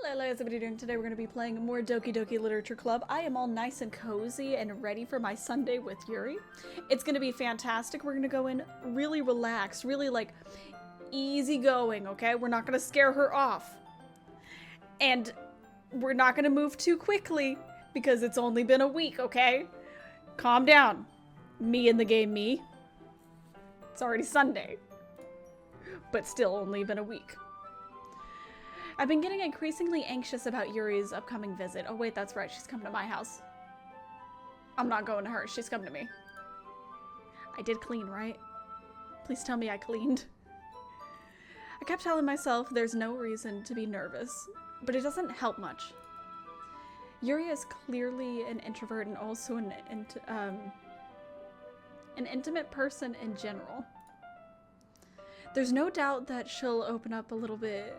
Hello, how's everybody doing? Today we're going to be playing more Doki Doki Literature Club. I am all nice and cozy and ready for my Sunday with Yuri. It's going to be fantastic. We're going to go in really relaxed, really like easy going, okay? We're not going to scare her off. And we're not going to move too quickly because it's only been a week, okay? Calm down. Me in the game, me. It's already Sunday. But still only been a week. I've been getting increasingly anxious about Yuri's upcoming visit. Oh wait, that's right, she's coming to my house. I'm not going to her, she's coming to me. I did clean, right? Please tell me I cleaned. I kept telling myself there's no reason to be nervous, but it doesn't help much. Yuri is clearly an introvert and also an intimate person in general. There's no doubt that she'll open up a little bit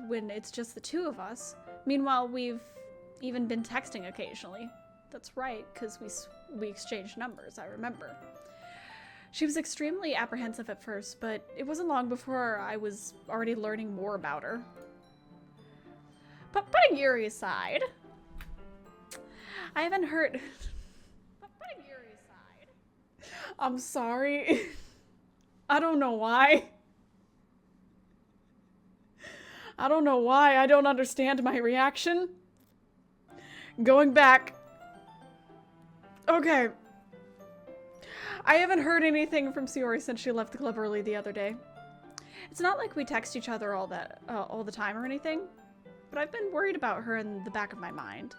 when it's just the two of us. Meanwhile, we've even been texting occasionally. That's right, because we exchanged numbers, I remember. She was extremely apprehensive at first, but it wasn't long before I was already learning more about her. But putting Yuri aside, I haven't heard... Putting Yuri aside... I'm sorry. I don't know why. I don't know why. I don't understand my reaction. Going back. Okay. I haven't heard anything from Sayori since she left the club early the other day. It's not like we text each other all the time or anything, but I've been worried about her in the back of my mind.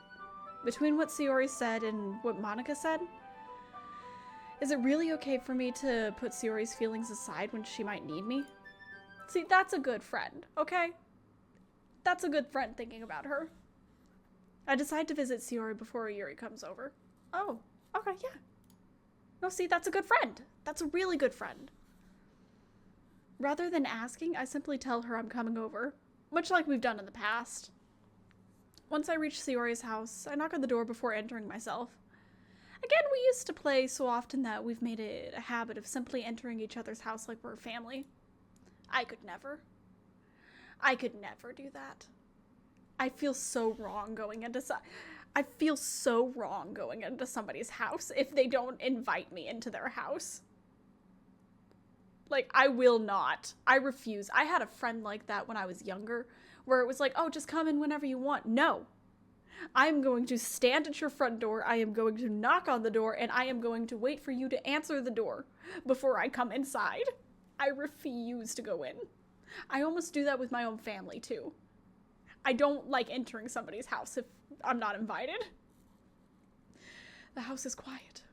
Between what Sayori said and what Monica said, is it really okay for me to put Sayori's feelings aside when she might need me? See, that's a good friend, okay? That's a good friend thinking about her. I decide to visit Sayori before Yuri comes over. Oh, okay, yeah. No, see, that's a good friend. That's a really good friend. Rather than asking, I simply tell her I'm coming over, much like we've done in the past. Once I reach Sayori's house, I knock on the door before entering myself. Again, we used to play so often that we've made it a habit of simply entering each other's house like we're family. I could never do that. I feel so wrong going into somebody's house if they don't invite me into their house. Like, I will not. I refuse. I had a friend like that when I was younger, where it was like, oh, just come in whenever you want. No. I am going to stand at your front door, I am going to knock on the door, and I am going to wait for you to answer the door before I come inside. I refuse to go in. I almost do that with my own family, too. I don't like entering somebody's house if I'm not invited. The house is quiet.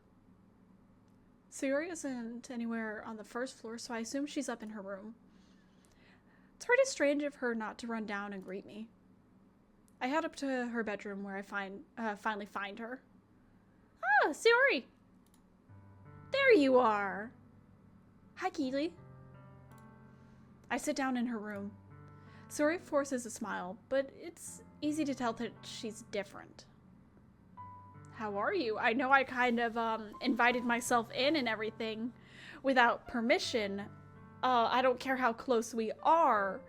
Sayori isn't anywhere on the first floor, so I assume she's up in her room. It's pretty strange of her not to run down and greet me. I head up to her bedroom where I finally find her. Ah, Sayori! There you are! Hi, Keely. I sit down in her room. Sayori forces a smile, but it's easy to tell that she's different. How are you? I know I kind of invited myself in and everything without permission. I don't care how close we are.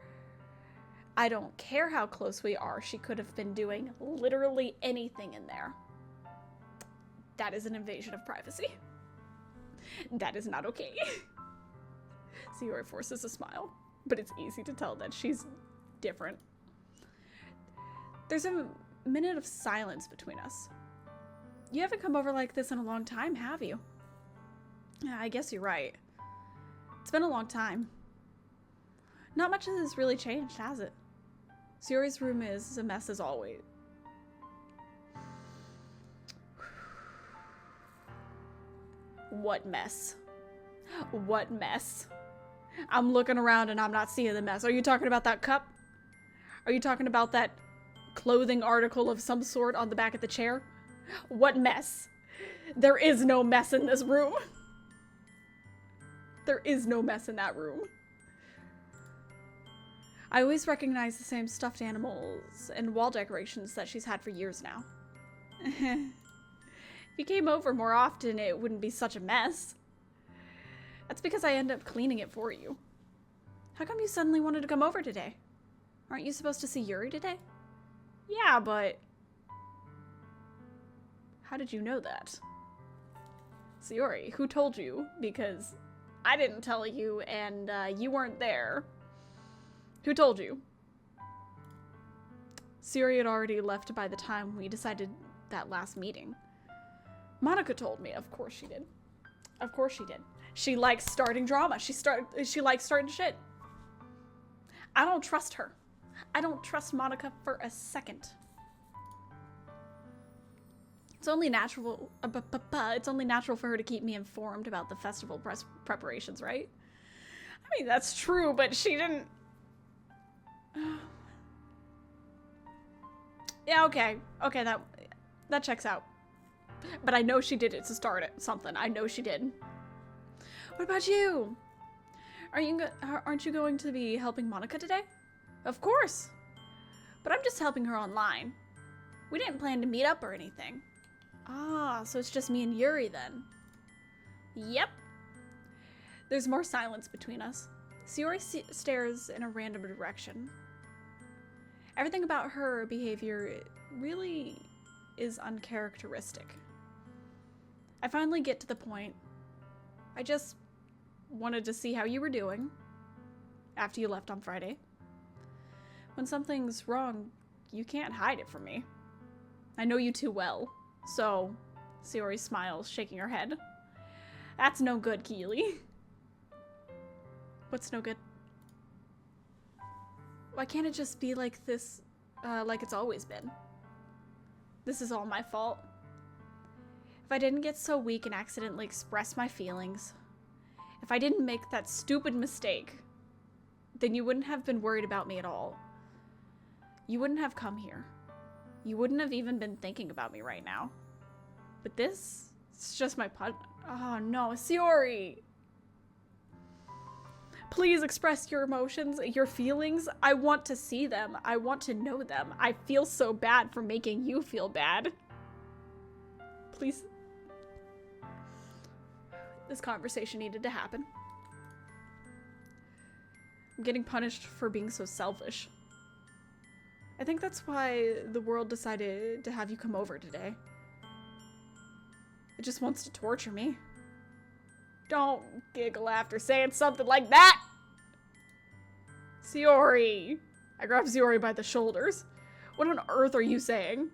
She could have been doing literally anything in there. That is an invasion of privacy. That is not okay. Sayori forces a smile, but it's easy to tell that she's different. There's a minute of silence between us. You haven't come over like this in a long time, have you? Yeah, I guess you're right. It's been a long time. Not much has really changed, has it? Sayori's room is a mess as always. What mess? What mess? I'm looking around and I'm not seeing the mess. Are you talking about that cup? Are you talking about that clothing article of some sort on the back of the chair? What mess? There is no mess in this room. There is no mess in that room. I always recognize the same stuffed animals and wall decorations that she's had for years now. If you came over more often, it wouldn't be such a mess. That's because I end up cleaning it for you. How come you suddenly wanted to come over today? Aren't you supposed to see Yuri today? Yeah, but how did you know that? Sayori, who told you? Because I didn't tell you, and you weren't there. Who told you? Sayori had already left by the time we decided that last meeting. Monica told me. Of course she did. Of course she did. She likes starting drama. She likes starting shit. I don't trust her. I don't trust Monica for a second. It's only natural. It's only natural for her to keep me informed about the festival preparations, right? I mean, that's true, but she didn't. Yeah, okay. Okay, that checks out. But I know she did it to start it. Something. I know she did. What about you? Aren't you going to be helping Monica today? Of course. But I'm just helping her online. We didn't plan to meet up or anything. Ah, so it's just me and Yuri then. Yep. There's more silence between us. Sayori stares in a random direction. Everything about her behavior really is uncharacteristic. I finally get to the point. I just wanted to see how you were doing after you left on Friday. When something's wrong, you can't hide it from me. I know you too well. So, Sayori smiles, shaking her head. That's no good, Keely. What's no good? Why can't it just be like this, like it's always been? This is all my fault. If I didn't get so weak and accidentally express my feelings, if I didn't make that stupid mistake, then you wouldn't have been worried about me at all. You wouldn't have come here. You wouldn't have even been thinking about me right now. But this, it's just my oh no, Sayori! Please express your emotions, your feelings. I want to see them. I want to know them. I feel so bad for making you feel bad. Please. This conversation needed to happen. I'm getting punished for being so selfish. I think that's why the world decided to have you come over today. It just wants to torture me. Don't giggle after saying something like that! Sayori! I grab Sayori by the shoulders. What on earth are you saying?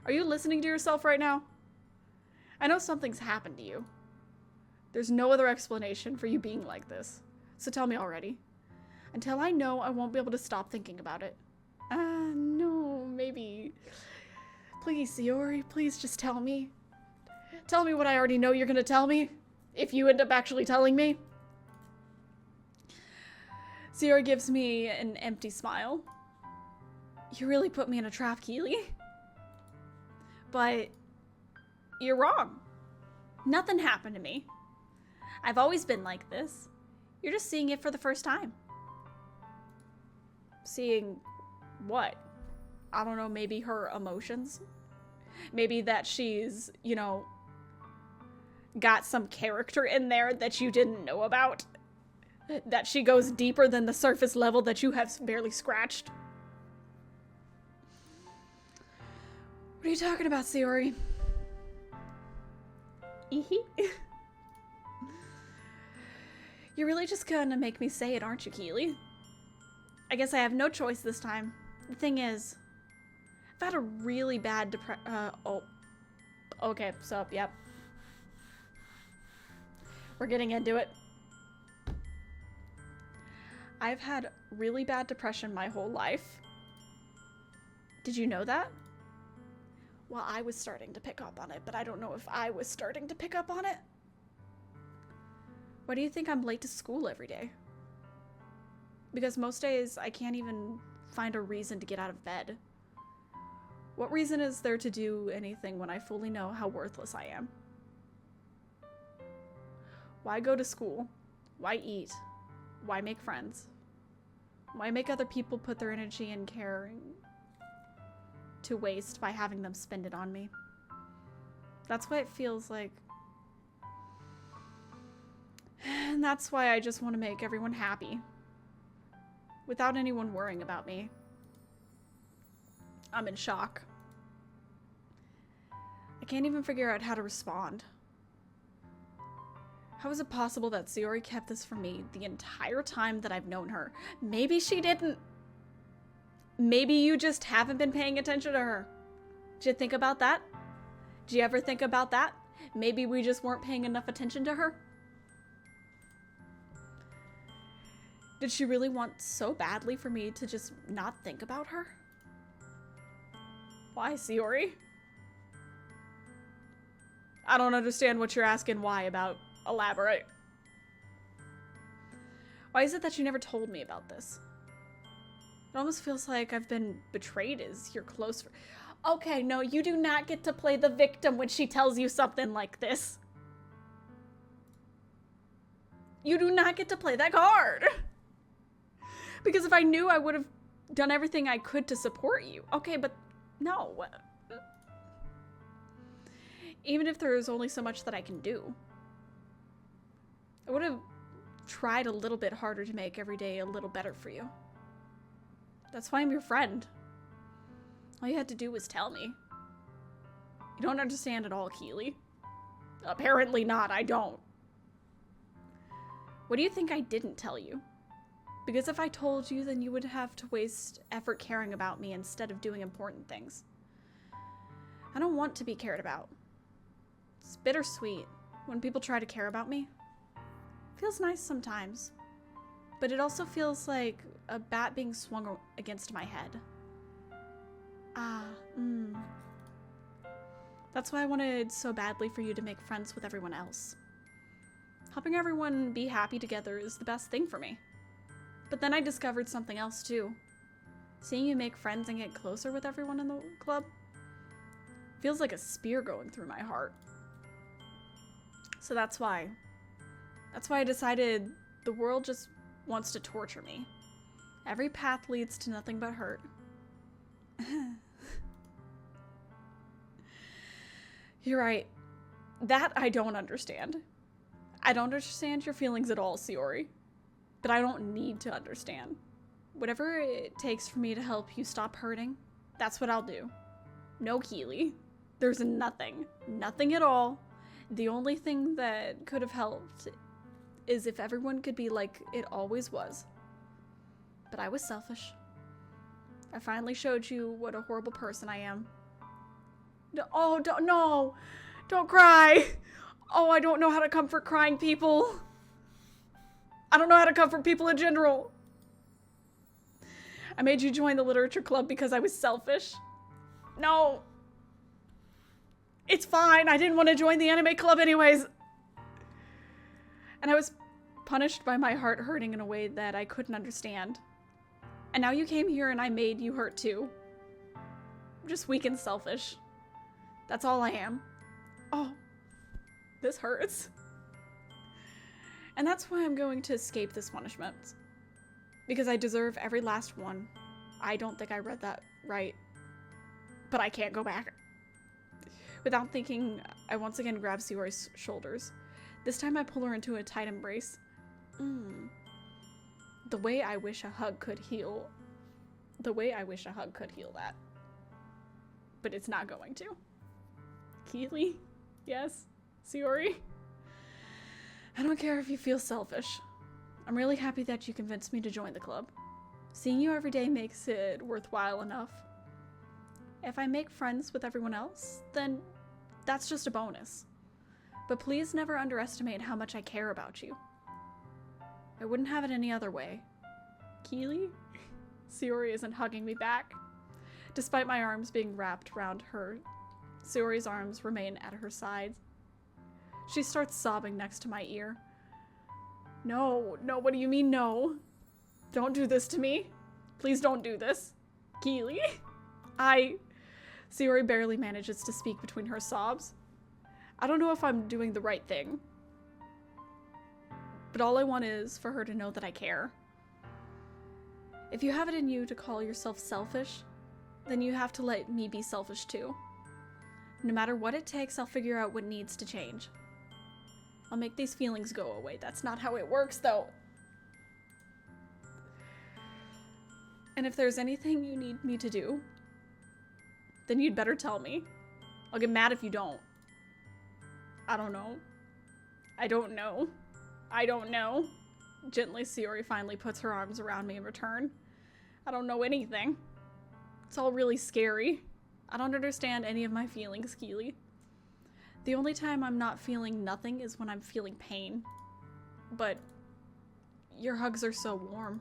Are you listening to yourself right now? I know something's happened to you. There's no other explanation for you being like this. So tell me already. Until I know, I won't be able to stop thinking about it. No, maybe. Please, Sayori, please just tell me. Tell me what I already know you're gonna tell me. If you end up actually telling me. Sayori gives me an empty smile. You really put me in a trap, Keely. But you're wrong. Nothing happened to me. I've always been like this. You're just seeing it for the first time. Seeing what? I don't know, maybe her emotions? Maybe that she's, you know, got some character in there that you didn't know about? That she goes deeper than the surface level that you have barely scratched? What are you talking about, Sayori? You're really just gonna make me say it, aren't you, Keely? I guess I have no choice this time. The thing is, I've had a really bad oh. Okay, so, yep. We're getting into it. I've had really bad depression my whole life. Did you know that? Well, I was starting to pick up on it, but I don't know if I was starting to pick up on it. Why do you think I'm late to school every day? Because most days I can't even find a reason to get out of bed. What reason is there to do anything when I fully know how worthless I am? Why go to school? Why eat? Why make friends? Why make other people put their energy and caring to waste by having them spend it on me? That's why it feels like. And that's why I just want to make everyone happy. Without anyone worrying about me. I'm in shock. I can't even figure out how to respond. How is it possible that Sayori kept this from me the entire time that I've known her? Maybe she didn't. Maybe you just haven't been paying attention to her. Did you think about that? Did you ever think about that? Maybe we just weren't paying enough attention to her? Did she really want so badly for me to just not think about her? Why, Sayori? I don't understand what you're asking why about. Elaborate. Why is it that you never told me about this? It almost feels like I've been betrayed as your close friend. Okay, no, you do not get to play the victim when she tells you something like this. You do not get to play that card. Because if I knew, I would have done everything I could to support you. Okay, but no. Even if there is only so much that I can do. I would have tried a little bit harder to make every day a little better for you. That's why I'm your friend. All you had to do was tell me. You don't understand at all, Keely. Apparently not, I don't. What do you think I didn't tell you? Because if I told you, then you would have to waste effort caring about me instead of doing important things. I don't want to be cared about. It's bittersweet when people try to care about me. Feels nice sometimes, but it also feels like a bat being swung against my head. That's why I wanted so badly for you to make friends with everyone else. Helping everyone be happy together is the best thing for me. But then I discovered something else too. Seeing you make friends and get closer with everyone in the club feels like a spear going through my heart. So that's why I decided the world just wants to torture me. Every path leads to nothing but hurt. You're right. That I don't understand. I don't understand your feelings at all, Sayori. But I don't need to understand. Whatever it takes for me to help you stop hurting, that's what I'll do. No, Keely. There's nothing. Nothing at all. The only thing that could have helped is if everyone could be like it always was. But I was selfish. I finally showed you what a horrible person I am. Oh, no! Don't cry! Oh, I don't know how to comfort crying people. I don't know how to comfort people in general. I made you join the literature club because I was selfish. No. It's fine. I didn't want to join the anime club anyways. And I was punished by my heart hurting in a way that I couldn't understand. And now you came here and I made you hurt too. I'm just weak and selfish. That's all I am. Oh, this hurts. And that's why I'm going to escape this punishment. Because I deserve every last one. I don't think I read that right. But I can't go back. Without thinking, I once again grab Sayori's shoulders. This time I pull her into a tight embrace. The way I wish a hug could heal. The way I wish a hug could heal that. But it's not going to. Keely? Yes? Sayori? I don't care if you feel selfish. I'm really happy that you convinced me to join the club. Seeing you every day makes it worthwhile enough. If I make friends with everyone else, then that's just a bonus. But please never underestimate how much I care about you. I wouldn't have it any other way. Keely? Sayori isn't hugging me back. Despite my arms being wrapped around her, Sayori's arms remain at her sides. She starts sobbing next to my ear. No, what do you mean no? Don't do this to me. Please don't do this. Keely? Sayori barely manages to speak between her sobs. I don't know if I'm doing the right thing. But all I want is for her to know that I care. If you have it in you to call yourself selfish, then you have to let me be selfish too. No matter what it takes, I'll figure out what needs to change. I'll make these feelings go away. That's not how it works, though. And if there's anything you need me to do, then you'd better tell me. I'll get mad if you don't. I don't know. I don't know. I don't know. Gently, Sayori finally puts her arms around me in return. I don't know anything. It's all really scary. I don't understand any of my feelings, Keely. The only time I'm not feeling nothing is when I'm feeling pain. But your hugs are so warm.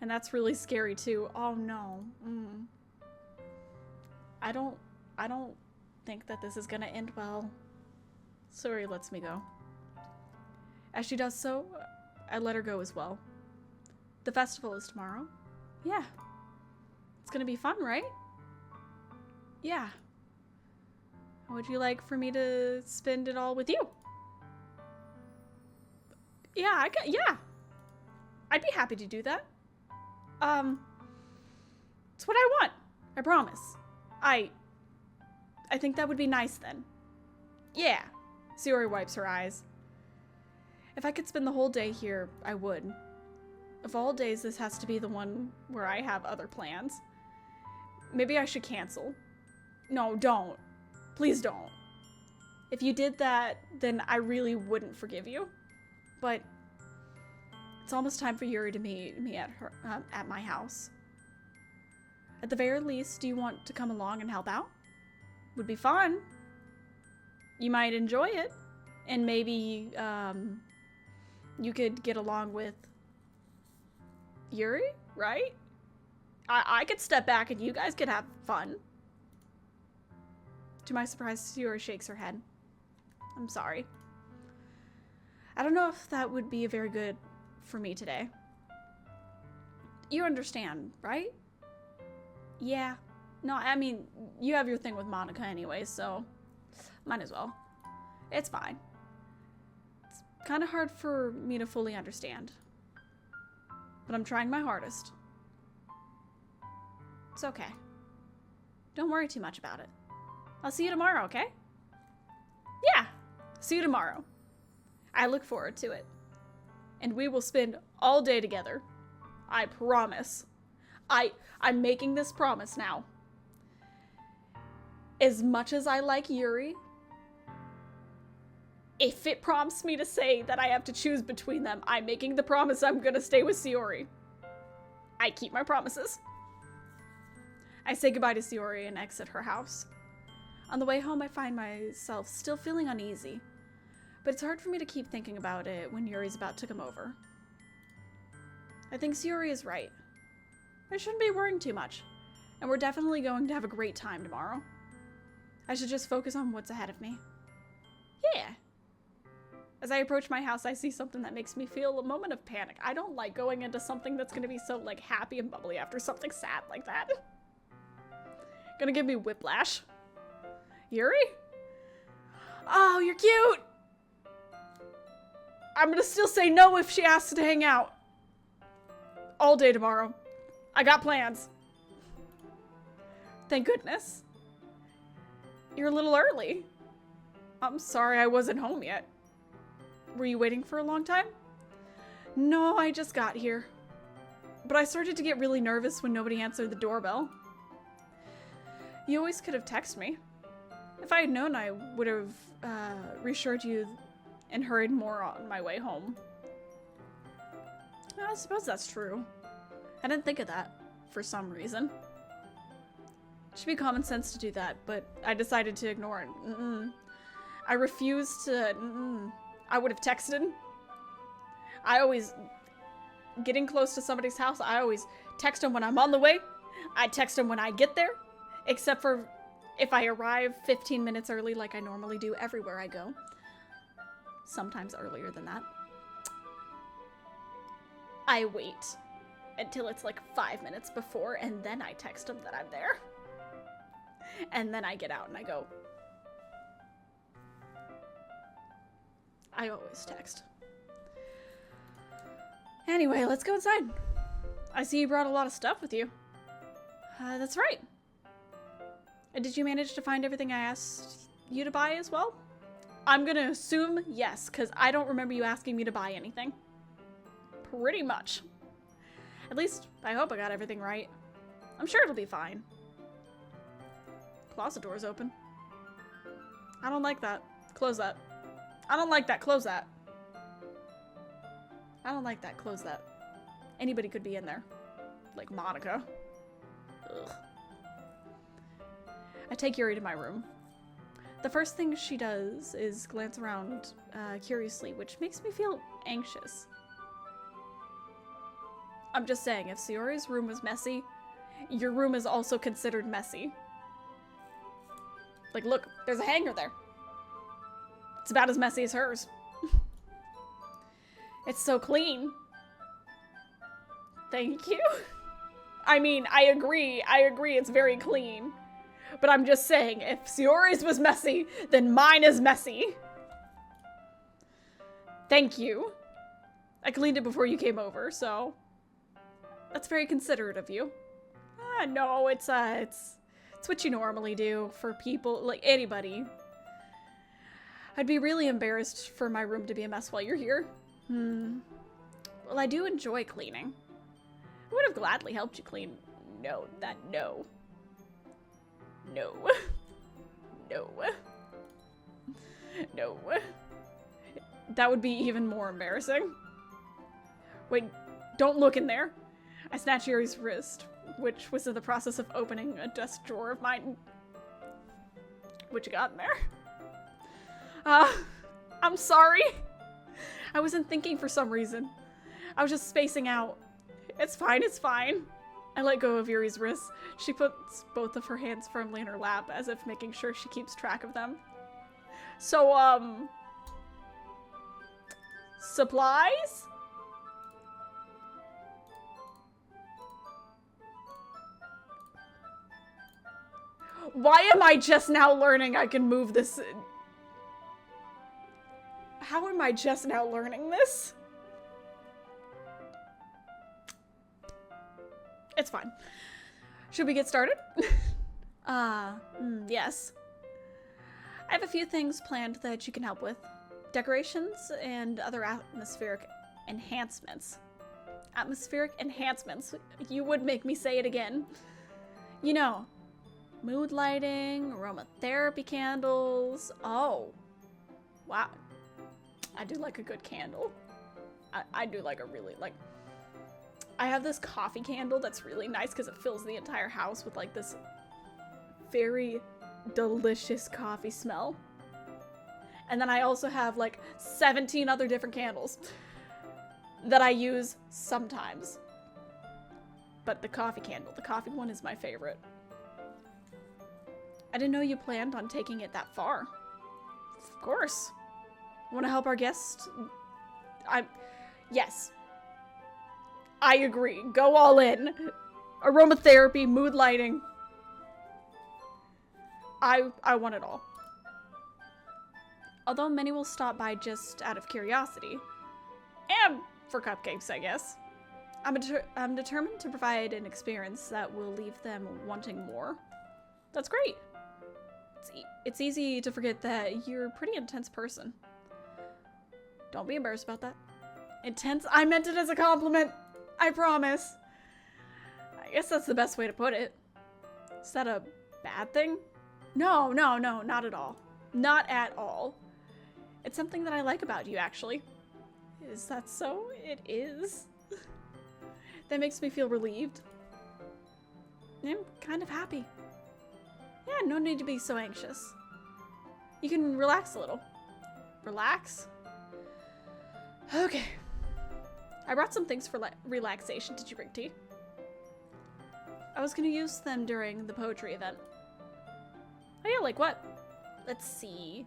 And that's really scary too. Oh no. I don't think that this is gonna end well. Sayori lets me go. As she does so, I let her go as well. The festival is tomorrow. Yeah. It's gonna be fun, right? Yeah. Would you like for me to spend it all with you? Yeah, yeah. I'd be happy to do that. It's what I want. I promise. I think that would be nice then. Yeah. Sayori wipes her eyes. If I could spend the whole day here, I would. Of all days, this has to be the one where I have other plans. Maybe I should cancel. No, don't. Please don't. If you did that, then I really wouldn't forgive you. But it's almost time for Yuri to meet me at my house. At the very least, do you want to come along and help out? Would be fun. You might enjoy it. And maybe, you could get along with Yuri, right? I could step back and you guys could have fun. To my surprise, Sayori shakes her head. I'm sorry. I don't know if that would be very good for me today. You understand, right? Yeah. No, I mean, you have your thing with Monica anyway, so might as well. It's fine. It's kind of hard for me to fully understand. But I'm trying my hardest. It's okay. Don't worry too much about it. I'll see you tomorrow, okay? Yeah, see you tomorrow. I look forward to it. And we will spend all day together. I promise. I'm making this promise now. As much as I like Yuri, if it prompts me to say that I have to choose between them, I'm making the promise I'm gonna stay with Sayori. I keep my promises. I say goodbye to Sayori and exit her house. On the way home, I find myself still feeling uneasy, but it's hard for me to keep thinking about it when Yuri's about to come over. I think Sayori is right. I shouldn't be worrying too much, and we're definitely going to have a great time tomorrow. I should just focus on what's ahead of me. Yeah. As I approach my house, I see something that makes me feel a moment of panic. I don't like going into something that's gonna be so, like, happy and bubbly after something sad like that. Gonna give me whiplash. Yuri? Oh, you're cute! I'm gonna still say no if she asks to hang out. All day tomorrow. I got plans. Thank goodness. You're a little early. I'm sorry I wasn't home yet. Were you waiting for a long time? No, I just got here. But I started to get really nervous when nobody answered the doorbell. You always could have texted me. If I had known, I would have reassured you and hurried more on my way home. I suppose that's true. I didn't think of that for some reason. It should be common sense to do that, but I decided to ignore it. I refused to. I would have texted. I always, getting close to somebody's house, I always text them when I'm on the way. I text them when I get there, except for if I arrive 15 minutes early like I normally do everywhere I go. Sometimes earlier than that. I wait until it's like 5 minutes before, and then I text them that I'm there. And then I get out and I go. I always text. Anyway, let's go inside. I see you brought a lot of stuff with you. That's right. Did you manage to find everything I asked you to buy as well? I'm gonna assume yes, because I don't remember you asking me to buy anything. Pretty much. At least, I hope I got everything right. I'm sure it'll be fine. closet door's open. I don't like that. Close that. I don't like that. Close that. I don't like that. Close that. Anybody could be in there. Like Monica. Ugh. I take Yuri to my room. The first thing she does is glance around curiously, which makes me feel anxious. I'm just saying, if Sayori's room was messy, your room is also considered messy. Like, look, there's a hanger there. It's about as messy as hers. It's so clean. Thank you. I mean, I agree, it's very clean. But I'm just saying, if Sayori's was messy, then mine is messy. Thank you. I cleaned it before you came over, so that's very considerate of you. No, it's what you normally do for people, like anybody. I'd be really embarrassed for my room to be a mess while you're here. Well, I do enjoy cleaning. I would have gladly helped you clean. No. No. No. That would be even more embarrassing. Wait, don't look in there. I snatched Yuri's wrist, which was in the process of opening a desk drawer of mine. What you got in there? I'm sorry. I wasn't thinking for some reason. I was just spacing out. It's fine. I let go of Yuri's wrist. She puts both of her hands firmly in her lap, as if making sure she keeps track of them. So, supplies? Why am I just now learning I can move this? How am I just now learning this? It's fine. Should we get started? Yes. I have a few things planned that you can help with. Decorations and other atmospheric enhancements. Atmospheric enhancements. You would make me say it again. You know, mood lighting, aromatherapy candles. Oh. Wow. I do like a good candle. I do like a really, like... I have this coffee candle that's really nice because it fills the entire house with like this very delicious coffee smell. And then I also have like 17 other different candles that I use sometimes. But the coffee one is my favorite. I didn't know you planned on taking it that far. Of course. Want to help our guests? Yes. I agree. Go all in. Aromatherapy, mood lighting. I want it all. Although many will stop by just out of curiosity. And for cupcakes, I guess. I'm determined to provide an experience that will leave them wanting more. That's great. It's easy to forget that you're a pretty intense person. Don't be embarrassed about that. Intense? I meant it as a compliment. I promise. I guess that's the best way to put it. Is that a bad thing? No, not at all. Not at all. It's something that I like about you, actually. Is that so? It is. That makes me feel relieved. I'm kind of happy. Yeah, no need to be so anxious. You can relax a little. Relax? Okay. I brought some things for relaxation. Did you bring tea? I was gonna use them during the poetry event. Oh yeah, like what? Let's see.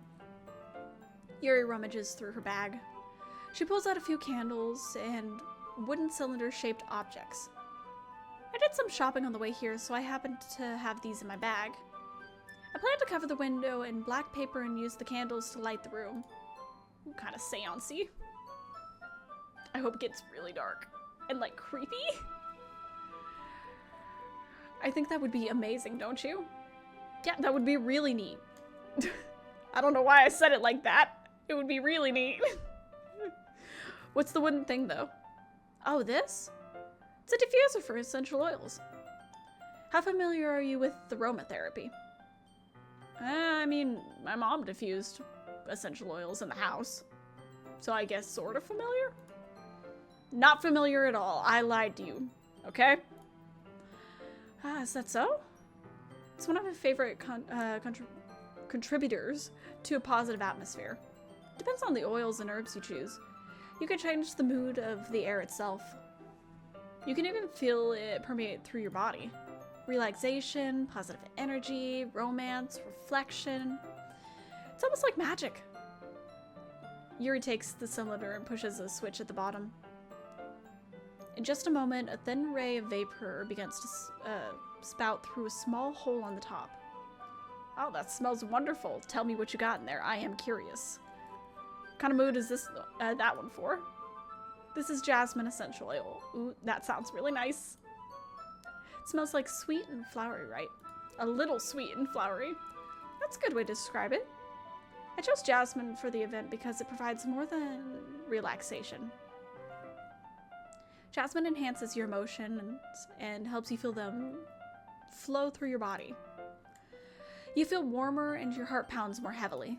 Yuri rummages through her bag. She pulls out a few candles and wooden cylinder-shaped objects. I did some shopping on the way here, so I happened to have these in my bag. I plan to cover the window in black paper and use the candles to light the room. Kind of seance-y. I hope it gets really dark and like creepy. I think that would be amazing, don't you? Yeah, that would be really neat. I don't know why I said it like that. It would be really neat. What's the wooden thing though? Oh, this? It's a diffuser for essential oils. How familiar are you with aromatherapy? I mean, my mom diffused essential oils in the house. So I guess sort of familiar? Not familiar at all. I lied to you. Okay? Is that so? It's one of my favorite contributors to a positive atmosphere. Depends on the oils and herbs you choose. You can change the mood of the air itself. You can even feel it permeate through your body. Relaxation, positive energy, romance, reflection. It's almost like magic. Yuri takes the cylinder and pushes a switch at the bottom. In just a moment, a thin ray of vapor begins to spout through a small hole on the top. Oh, that smells wonderful. Tell me what you got in there. I am curious. What kind of mood is this that one for? This is jasmine essential oil. Ooh, that sounds really nice. It smells like sweet and flowery, right? A little sweet and flowery. That's a good way to describe it. I chose jasmine for the event because it provides more than relaxation. Jasmine enhances your emotions and helps you feel them flow through your body. You feel warmer and your heart pounds more heavily.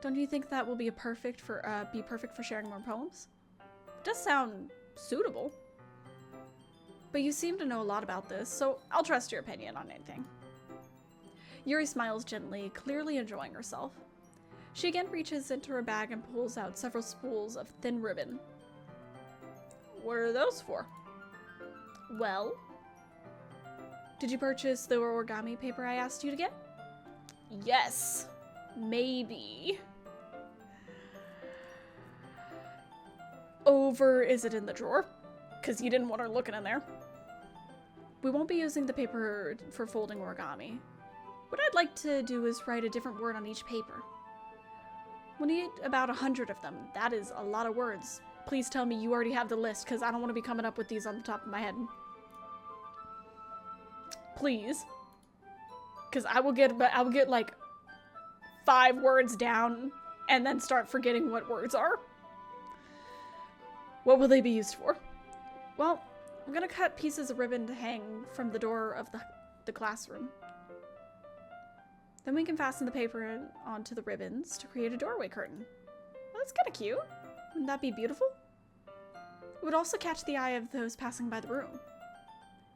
Don't you think that will be perfect for sharing more poems? It does sound suitable. But you seem to know a lot about this, so I'll trust your opinion on anything. Yuri smiles gently, clearly enjoying herself. She again reaches into her bag and pulls out several spools of thin ribbon. What are those for? Well, did you purchase the origami paper I asked you to get? Yes, maybe. Is it in the drawer? Because you didn't want her looking in there. We won't be using the paper for folding origami. What I'd like to do is write a different word on each paper. We'll need about 100 of them. That is a lot of words. Please tell me you already have the list, because I don't want to be coming up with these on the top of my head. Please. Because I will get like 5 words down and then start forgetting what words are. What will they be used for? Well, I'm gonna cut pieces of ribbon to hang from the door of the classroom. Then we can fasten the paper onto the ribbons to create a doorway curtain. Well, that's kind of cute. Wouldn't that be beautiful? It would also catch the eye of those passing by the room.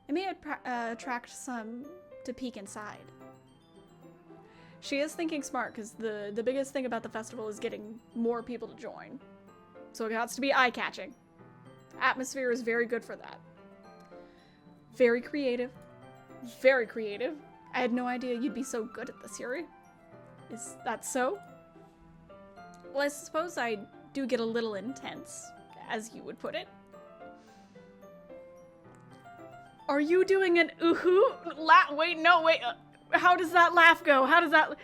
It may attract some to peek inside. She is thinking smart, because the biggest thing about the festival is getting more people to join. So it has to be eye-catching. Atmosphere is very good for that. Very creative. Very creative. I had no idea you'd be so good at this, Yuri. Is that so? Well, I suppose I do get a little intense, as you would put it. Are you doing an ooh-hoo? Wait, no, wait. How does that laugh go? How does that...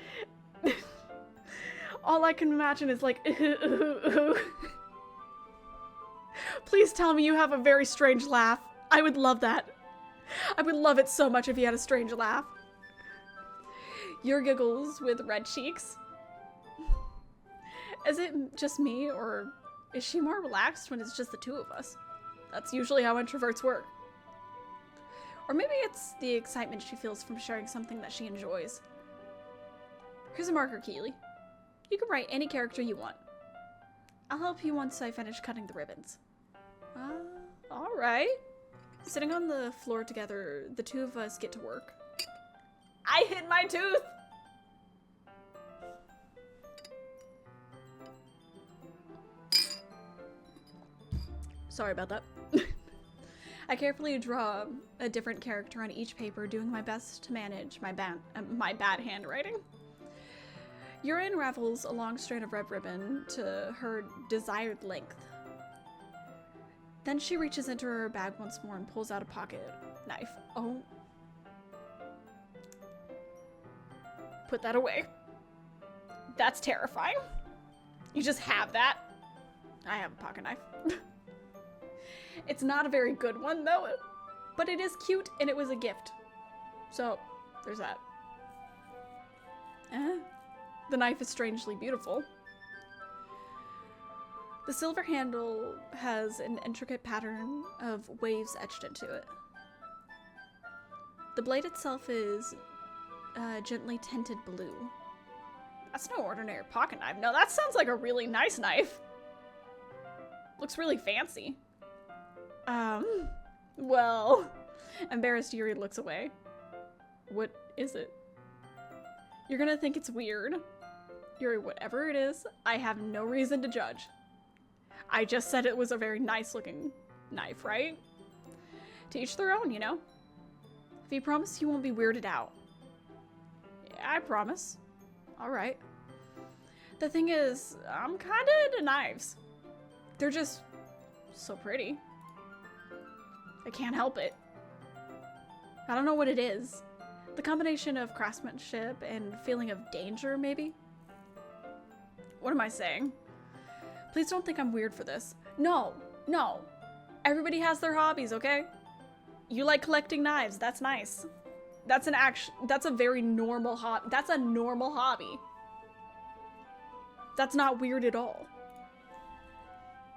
All I can imagine is like, ooh. Please tell me you have a very strange laugh. I would love that. I would love it so much if you had a strange laugh. Your giggles with red cheeks. Is it just me, or is she more relaxed when it's just the two of us? That's usually how introverts work. Or maybe it's the excitement she feels from sharing something that she enjoys. Here's a marker, Keely. You can write any character you want. I'll help you once I finish cutting the ribbons. Alright. Sitting on the floor together, the two of us get to work. I hit my tooth! Sorry about that. I carefully draw a different character on each paper, doing my best to manage my bad handwriting. Yuri unravels a long strand of red ribbon to her desired length. Then she reaches into her bag once more and pulls out a pocket knife. Oh. Put that away. That's terrifying. You just have that. I have a pocket knife. It's not a very good one, though, but it is cute, and it was a gift. So, there's that. The knife is strangely beautiful. The silver handle has an intricate pattern of waves etched into it. The blade itself is gently tinted blue. That's no ordinary pocket knife. No, that sounds like a really nice knife. Looks really fancy. Well, embarrassed Yuri looks away. What is it? You're gonna think it's weird. Yuri, whatever it is, I have no reason to judge. I just said it was a very nice looking knife, right? To each their own, you know? If you promise you won't be weirded out. Yeah, I promise. Alright. The thing is, I'm kinda into knives. They're just so pretty. I can't help it. I don't know what it is. The combination of craftsmanship and feeling of danger, maybe? What am I saying? Please don't think I'm weird for this. No, no. Everybody has their hobbies, okay? You like collecting knives, that's nice. That's a very normal hobby. That's a normal hobby. That's not weird at all.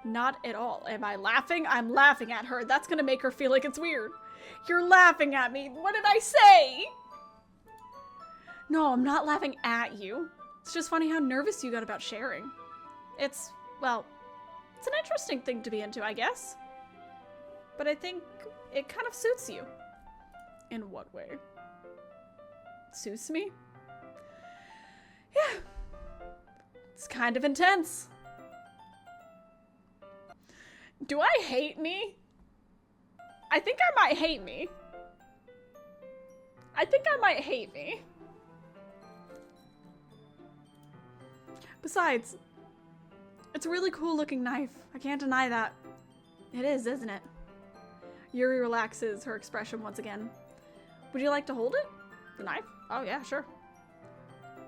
Not at all. Am I laughing? I'm laughing at her. That's gonna make her feel like it's weird. You're laughing at me. What did I say? No, I'm not laughing at you. It's just funny how nervous you got about sharing. It's, well, it's an interesting thing to be into, I guess. But I think it kind of suits you. In what way? Suits me? Yeah. It's kind of intense. Do I hate me? I think I might hate me. I think I might hate me. Besides, it's a really cool looking knife. I can't deny that. It is, isn't it? Yuri relaxes her expression once again. Would you like to hold it? The knife? Oh yeah, sure.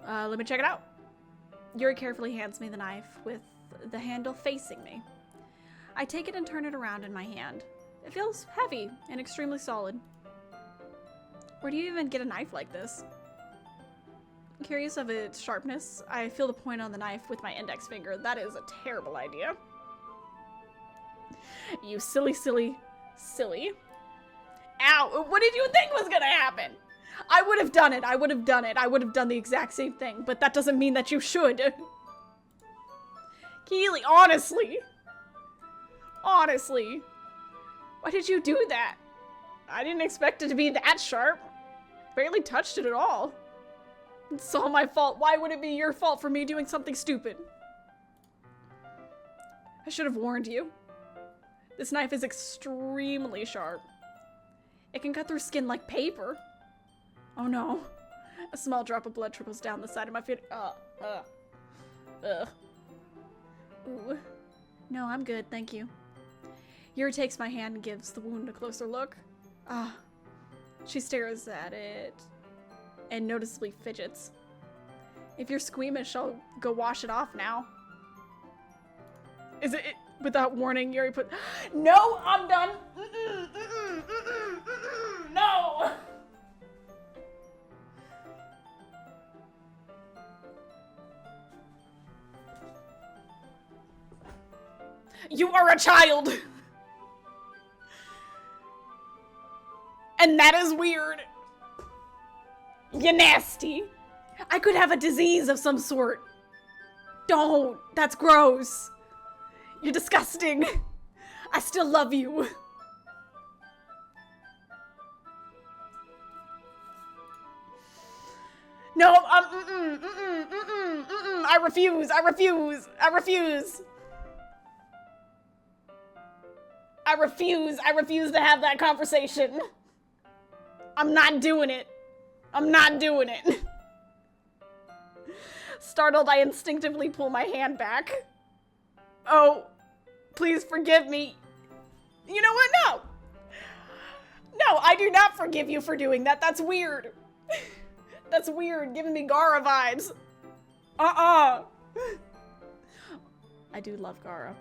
Let me check it out. Yuri carefully hands me the knife with the handle facing me. I take it and turn it around in my hand. It feels heavy and extremely solid. Where do you even get a knife like this? Curious of its sharpness, I feel the point on the knife with my index finger. That is a terrible idea. You silly, silly, silly. Ow! What did you think was gonna happen? I would have done it. I would have done it. I would have done the exact same thing, but that doesn't mean that you should. Keely, honestly. Honestly. Why did you do that? I didn't expect it to be that sharp. Barely touched it at all. It's all my fault. Why would it be your fault for me doing something stupid? I should have warned you. This knife is extremely sharp. It can cut through skin like paper. Oh no. A small drop of blood trickles down the side of my feet. Ooh. No, I'm good, thank you. Yuri takes my hand and gives the wound a closer look. She stares at it and noticeably fidgets. If you're squeamish, I'll go wash it off now. Is it without warning, Yuri put— No, I'm done. No. You are a child. And that is weird. You nasty. I could have a disease of some sort. Don't. That's gross. You're disgusting. I still love you. No, I refuse. I refuse. I refuse. I refuse. I refuse to have that conversation. I'm not doing it. I'm not doing it. Startled, I instinctively pull my hand back. Oh, please forgive me. You know what? No. No, I do not forgive you for doing that. That's weird. That's weird, giving me Gara vibes. I do love Gara.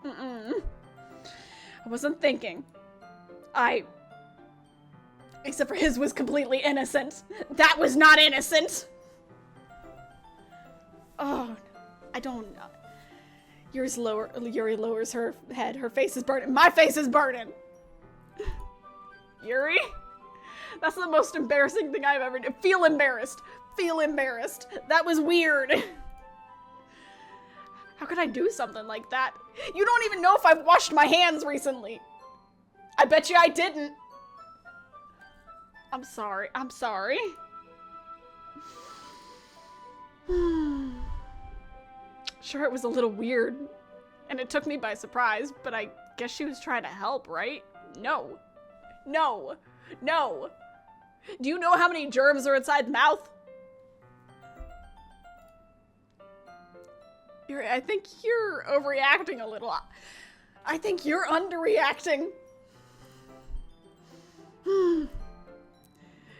I wasn't thinking. Except for his was completely innocent. That was not innocent! Oh, I don't know. Yuri lowers her head. Her face is burning. My face is burning! Yuri? That's the most embarrassing thing I've ever done. Feel embarrassed. Feel embarrassed. That was weird. How could I do something like that? You don't even know if I've washed my hands recently. I bet you I didn't. I'm sorry. I'm sorry. Sure, it was a little weird. And it took me by surprise, but I guess she was trying to help, right? No. No. No. Do you know how many germs are inside the mouth? I think you're overreacting a little. I think you're underreacting.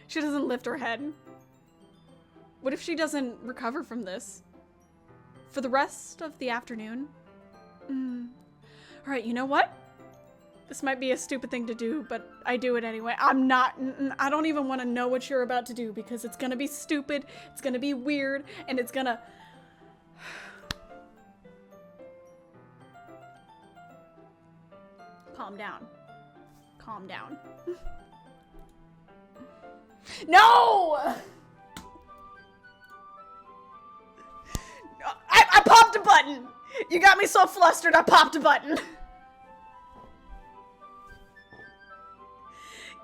She doesn't lift her head. What if she doesn't recover from this? For the rest of the afternoon? Alright, you know what? This might be a stupid thing to do, but I do it anyway. I don't even want to know what you're about to do because it's gonna be stupid, it's gonna be weird, and it's gonna... Calm down. Calm down. No! I popped a button! You got me so flustered, I popped a button.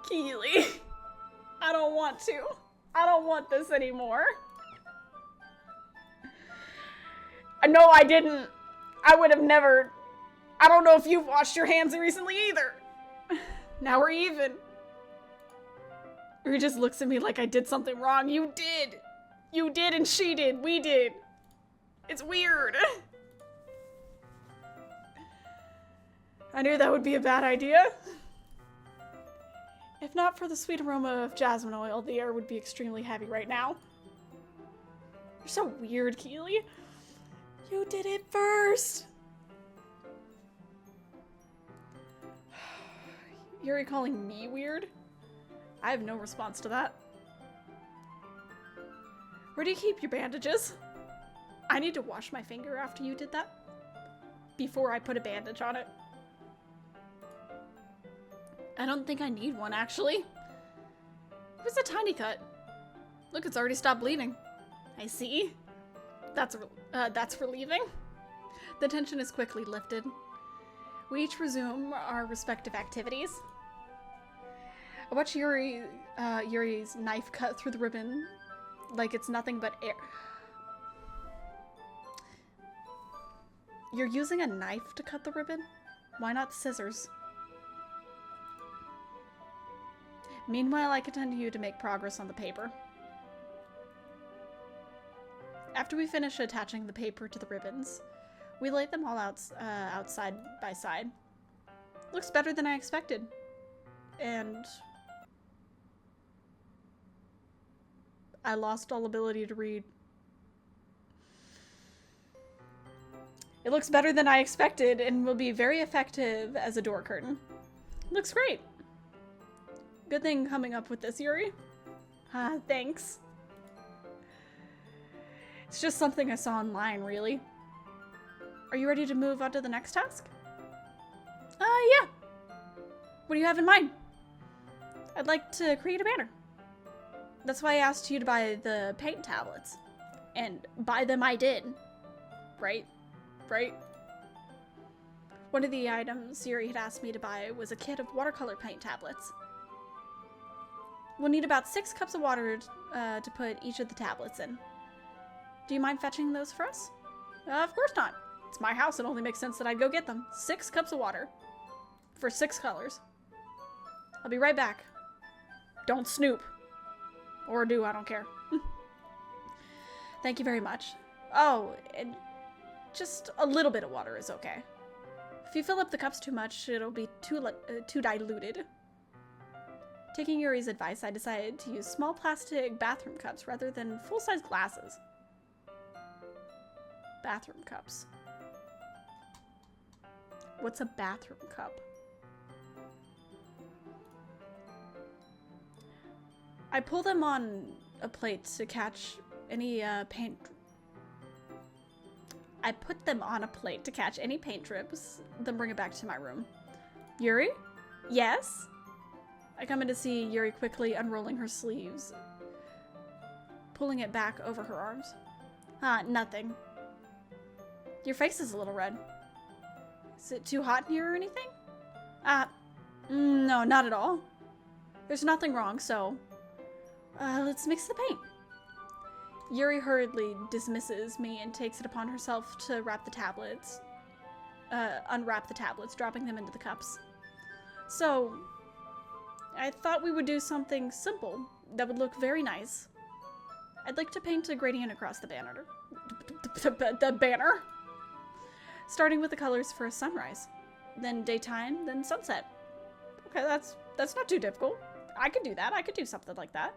Keely. I don't want to. I don't want this anymore. No, I didn't. I would have never... I don't know if you've washed your hands recently either. Now we're even. Or he just looks at me like I did something wrong. You did. You did and she did. We did. It's weird. I knew that would be a bad idea. If not for the sweet aroma of jasmine oil, the air would be extremely heavy right now. You're so weird, Keely. You did it first. You're calling me weird? I have no response to that. Where do you keep your bandages? I need to wash my finger after you did that. Before I put a bandage on it. I don't think I need one, actually. It was a tiny cut. Look, it's already stopped bleeding. I see. That's relieving. The tension is quickly lifted. We each resume our respective activities. I watch Yuri's knife cut through the ribbon like it's nothing but air. You're using a knife to cut the ribbon? Why not scissors? Meanwhile, I continue to make progress on the paper. After we finish attaching the paper to the ribbons, we lay them all out side by side. Looks better than I expected. And I lost all ability to read. It looks better than I expected and will be very effective as a door curtain. Looks great. Good thing coming up with this, Yuri. Thanks. It's just something I saw online, really. Are you ready to move on to the next task? Yeah. What do you have in mind? I'd like to create a banner. That's why I asked you to buy the paint tablets. And buy them I did. Right? Right? One of the items Yuri had asked me to buy was a kit of watercolor paint tablets. We'll need about 6 cups of water to put each of the tablets in. Do you mind fetching those for us? Of course not. It's my house. It only makes sense that I'd go get them. 6 cups of water. For 6 colors. I'll be right back. Don't snoop. Or do, I don't care. Thank you very much. Oh, and just a little bit of water is okay. If you fill up the cups too much, it'll be too diluted. Taking Yuri's advice, I decided to use small plastic bathroom cups rather than full-size glasses. Bathroom cups. What's a bathroom cup? I pull them on a plate to catch any paint. I put them on a plate to catch any paint drips, then bring it back to my room. Yuri? Yes? I come in to see Yuri quickly unrolling her sleeves, pulling it back over her arms. Nothing. Your face is a little red. Is it too hot in here or anything? No, not at all. There's nothing wrong, so let's mix the paint. Yuri hurriedly dismisses me and takes it upon herself to unwrap the tablets, dropping them into the cups. So, I thought we would do something simple that would look very nice. I'd like to paint a gradient across the banner. The banner? Starting with the colors for a sunrise, then daytime, then sunset. Okay, that's not too difficult. I could do that. I could do something like that.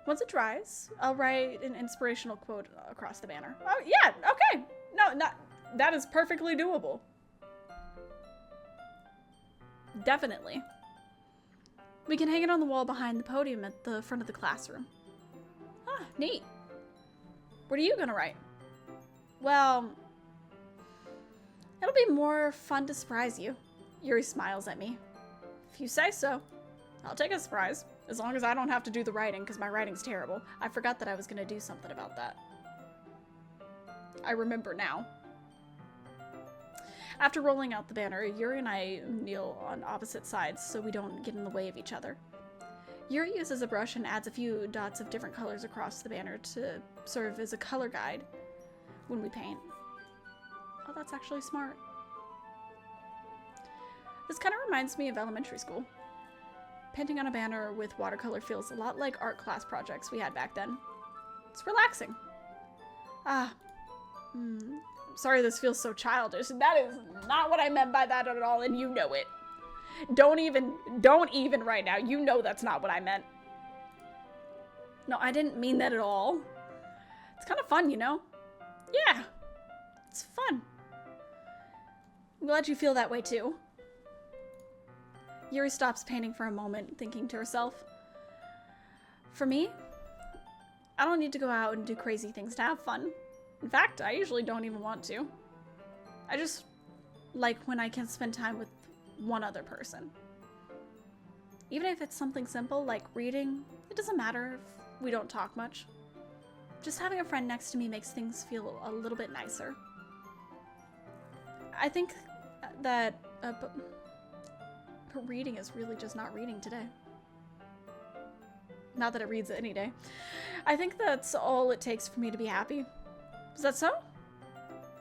Once it dries, I'll write an inspirational quote across the banner. Oh, yeah, okay. No, that is perfectly doable. Definitely. We can hang it on the wall behind the podium at the front of the classroom. Neat. What are you gonna write? Well, it'll be more fun to surprise you. Yuri smiles at me. If you say so, I'll take a surprise. As long as I don't have to do the writing, because my writing's terrible. I forgot that I was gonna do something about that. I remember now. After rolling out the banner, Yuri and I kneel on opposite sides so we don't get in the way of each other. Yuri uses a brush and adds a few dots of different colors across the banner to serve as a color guide when we paint. Oh, that's actually smart. This kind of reminds me of elementary school. Painting on a banner with watercolor feels a lot like art class projects we had back then. It's relaxing. Sorry this feels so childish. That is not what I meant by that at all, and you know it. Don't even right now. You know that's not what I meant. No, I didn't mean that at all. It's kind of fun, you know? Yeah, it's fun. I'm glad you feel that way too. Yuri stops painting for a moment, thinking to herself. For me, I don't need to go out and do crazy things to have fun. In fact, I usually don't even want to. I just like when I can spend time with one other person. Even if it's something simple like reading, it doesn't matter if we don't talk much. Just having a friend next to me makes things feel a little bit nicer. I think that reading is really just not reading today. Not that it reads any day. I think that's all it takes for me to be happy. Is that so?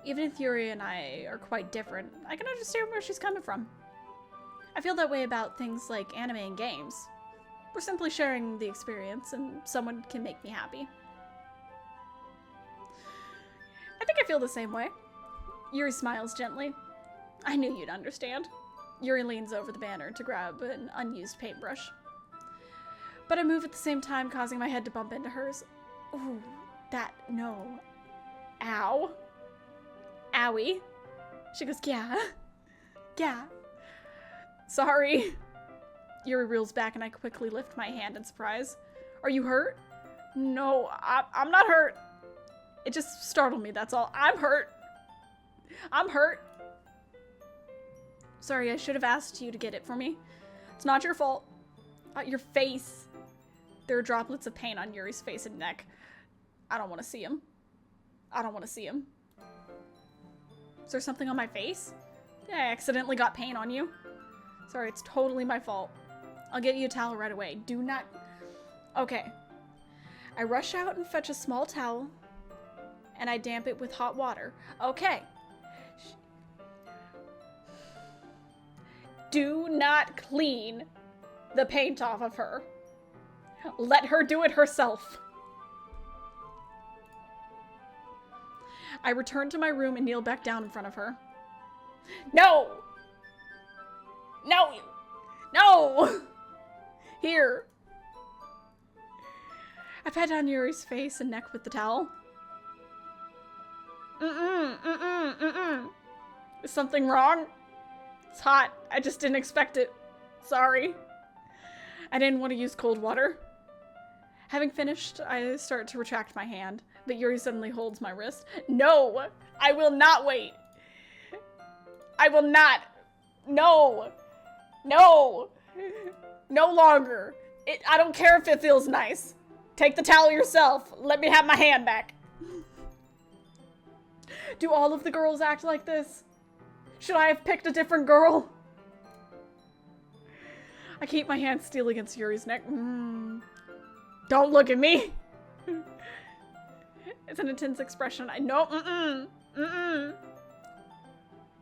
Even if Yuri and I are quite different, I can understand where she's coming from. I feel that way about things like anime and games. We're simply sharing the experience and someone can make me happy. I think I feel the same way. Yuri smiles gently. I knew you'd understand. Yuri leans over the banner to grab an unused paintbrush. But I move at the same time, causing my head to bump into hers. Ooh, no. Ow. Owie. She goes, yeah. Yeah. Sorry. Yuri reels back and I quickly lift my hand in surprise. Are you hurt? No, I'm not hurt. It just startled me, that's all. I'm hurt. I'm hurt. Sorry, I should have asked you to get it for me. It's not your fault. Your face. There are droplets of paint on Yuri's face and neck. I don't want to see him. I don't want to see him. Is there something on my face? Yeah, I accidentally got paint on you. Sorry, it's totally my fault. I'll get you a towel right away. Do not... Okay. I rush out and fetch a small towel, and I damp it with hot water. Okay. Do not clean the paint off of her. Let her do it herself. I return to my room and kneel back down in front of her. No! No! No! Here. I pat down Yuri's face and neck with the towel. Is something wrong? It's hot. I just didn't expect it. Sorry. I didn't want to use cold water. Having finished, I start to retract my hand, but Yuri suddenly holds my wrist. No! I will not wait! I will not! No! No! No longer. I don't care if it feels nice. Take the towel yourself. Let me have my hand back. Do all of the girls act like this? Should I have picked a different girl? I keep my hand still against Yuri's neck. Don't look at me. It's an intense expression. Nope.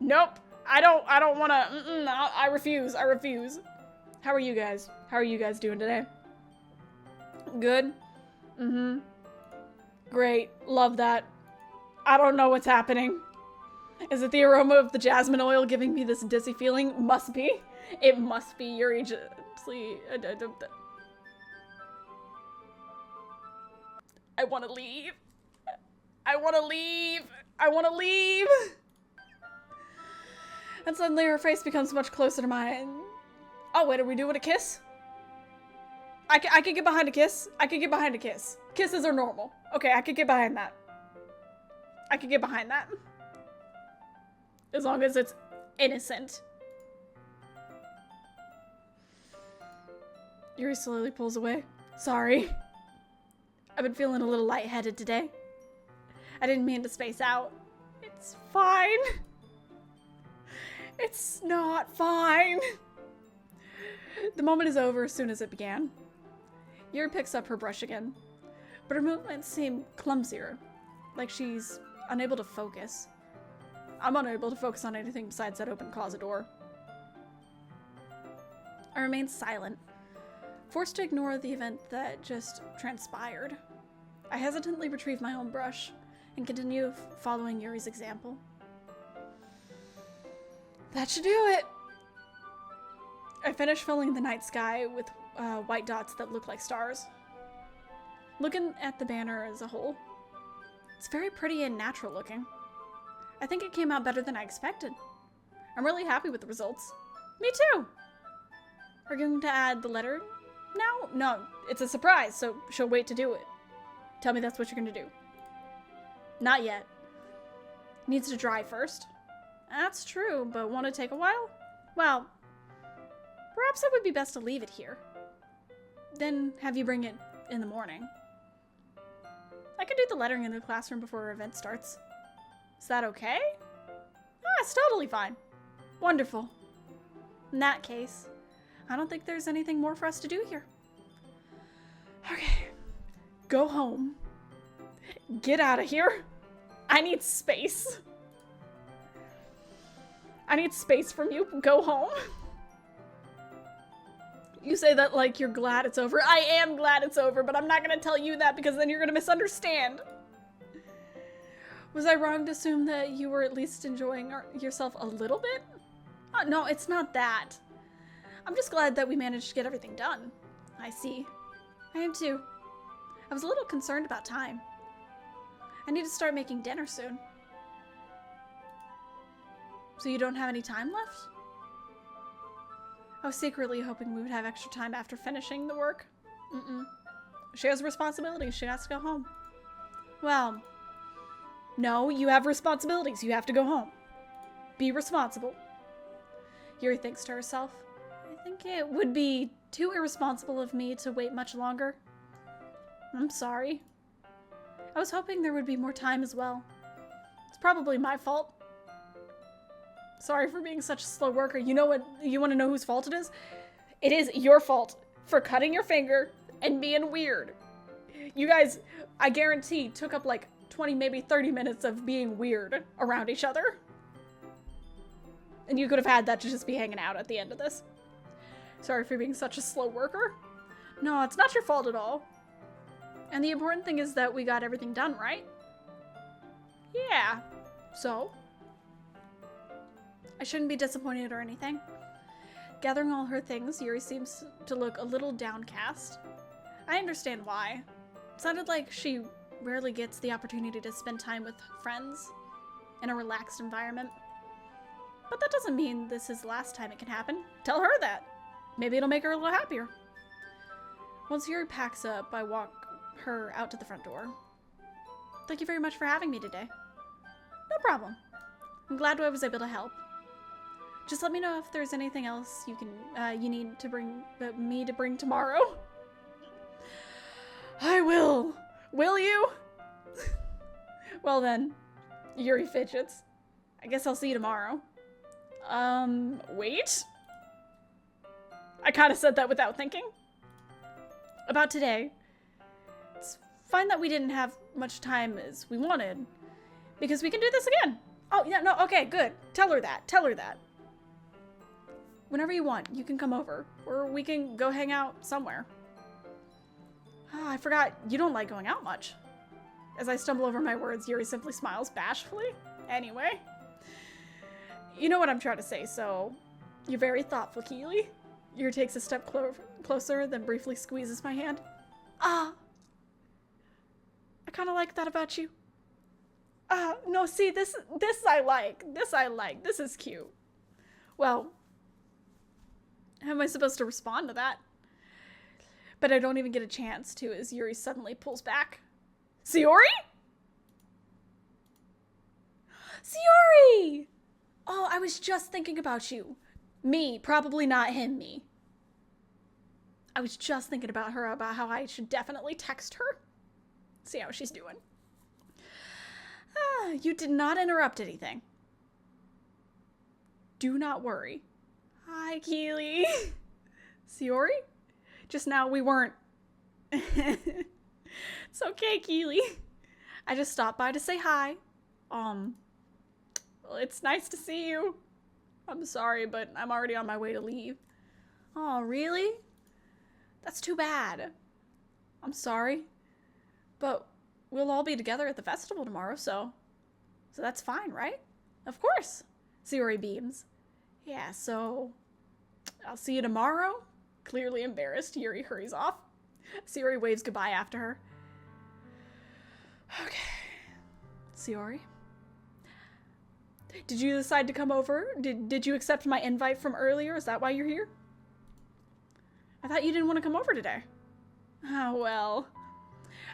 Nope. I don't want to. I refuse. I refuse. How are you guys? How are you guys doing today? Good? Great. Love that. I don't know what's happening. Is it the aroma of the jasmine oil giving me this dizzy feeling? Must be. It must be Yuri. I want to leave. I want to leave. I want to leave. And suddenly her face becomes much closer to mine. Oh, wait, are we doing a kiss? I could get behind a kiss. I could get behind a kiss. Kisses are normal. Okay, I could get behind that. I could get behind that. As long as it's innocent. Yuri slowly pulls away. Sorry. I've been feeling a little lightheaded today. I didn't mean to space out. It's fine. It's not fine. The moment is over as soon as it began. Yuri picks up her brush again, but her movements seem clumsier, like she's unable to focus. I'm unable to focus on anything besides that open closet door. I remain silent, forced to ignore the event that just transpired. I hesitantly retrieve my own brush and continue following Yuri's example. That should do it. I finish filling the night sky with white dots that look like stars. Looking at the banner as a whole, it's very pretty and natural looking. I think it came out better than I expected. I'm really happy with the results. Me too! Are you going to add the letter now? No, it's a surprise, so she'll wait to do it. Tell me that's what you're going to do. Not yet. Needs to dry first. That's true, but won't it take a while? Well, perhaps it would be best to leave it here. Then have you bring it in the morning. I can do the lettering in the classroom before our event starts. Is that okay? It's totally fine. Wonderful. In that case, I don't think there's anything more for us to do here. Okay. Go home. Get out of here. I need space. I need space from you. Go home. You say that like you're glad it's over. I am glad it's over, but I'm not going to tell you that because then you're going to misunderstand. Was I wrong to assume that you were at least enjoying yourself a little bit? No, it's not that. I'm just glad that we managed to get everything done. I see. I am too. I was a little concerned about time. I need to start making dinner soon. So you don't have any time left? I was secretly hoping we would have extra time after finishing the work. She has responsibilities. She has to go home. Well, no, you have responsibilities. You have to go home. Be responsible. Yuri thinks to herself, I think it would be too irresponsible of me to wait much longer. I'm sorry. I was hoping there would be more time as well. It's probably my fault. Sorry for being such a slow worker. You know what? You want to know whose fault it is? It is your fault for cutting your finger and being weird. You guys, I guarantee, took up like 20, maybe 30 minutes of being weird around each other. And you could have had that to just be hanging out at the end of this. Sorry for being such a slow worker. No, it's not your fault at all. And the important thing is that we got everything done, right? Yeah. So? I shouldn't be disappointed or anything. Gathering all her things, Yuri seems to look a little downcast. I understand why. It sounded like she rarely gets the opportunity to spend time with friends in a relaxed environment. But that doesn't mean this is the last time it can happen. Tell her that. Maybe it'll make her a little happier. Once Yuri packs up, I walk her out to the front door. Thank you very much for having me today. No problem. I'm glad I was able to help. Just let me know if there's anything else you need to bring me to bring tomorrow. I will. Will you? Well then, Yuri fidgets. I guess I'll see you tomorrow. Wait? I kind of said that without thinking. About today. It's fine that we didn't have much time as we wanted, because we can do this again. Oh, yeah, no, okay, good. Tell her that. Tell her that. Whenever you want, you can come over, or we can go hang out somewhere. Oh, I forgot, you don't like going out much. As I stumble over my words, Yuri simply smiles bashfully. Anyway. You know what I'm trying to say, so you're very thoughtful, Keely. Yuri takes a step closer, then briefly squeezes my hand. Ah. I kind of like that about you. No, see, this I like. This I like. This is cute. Well, how am I supposed to respond to that? But I don't even get a chance to as Yuri suddenly pulls back. Sayori? Sayori! Oh, I was just thinking about you. Me, probably not him, me. I was just thinking about her, about how I should definitely text her. See how she's doing. You did not interrupt anything. Do not worry. Hi, Keely. Sayori? Just now we weren't. It's okay, Keely. I just stopped by to say hi. Well, it's nice to see you. I'm sorry, but I'm already on my way to leave. Oh, really? That's too bad. I'm sorry. But we'll all be together at the festival tomorrow, so that's fine, right? Of course. Sayori beams. Yeah, so I'll see you tomorrow. Clearly embarrassed, Yuri hurries off. Sayori waves goodbye after her. Okay. Sayori? Did you decide to come over? Did you accept my invite from earlier? Is that why you're here? I thought you didn't want to come over today. Oh, well.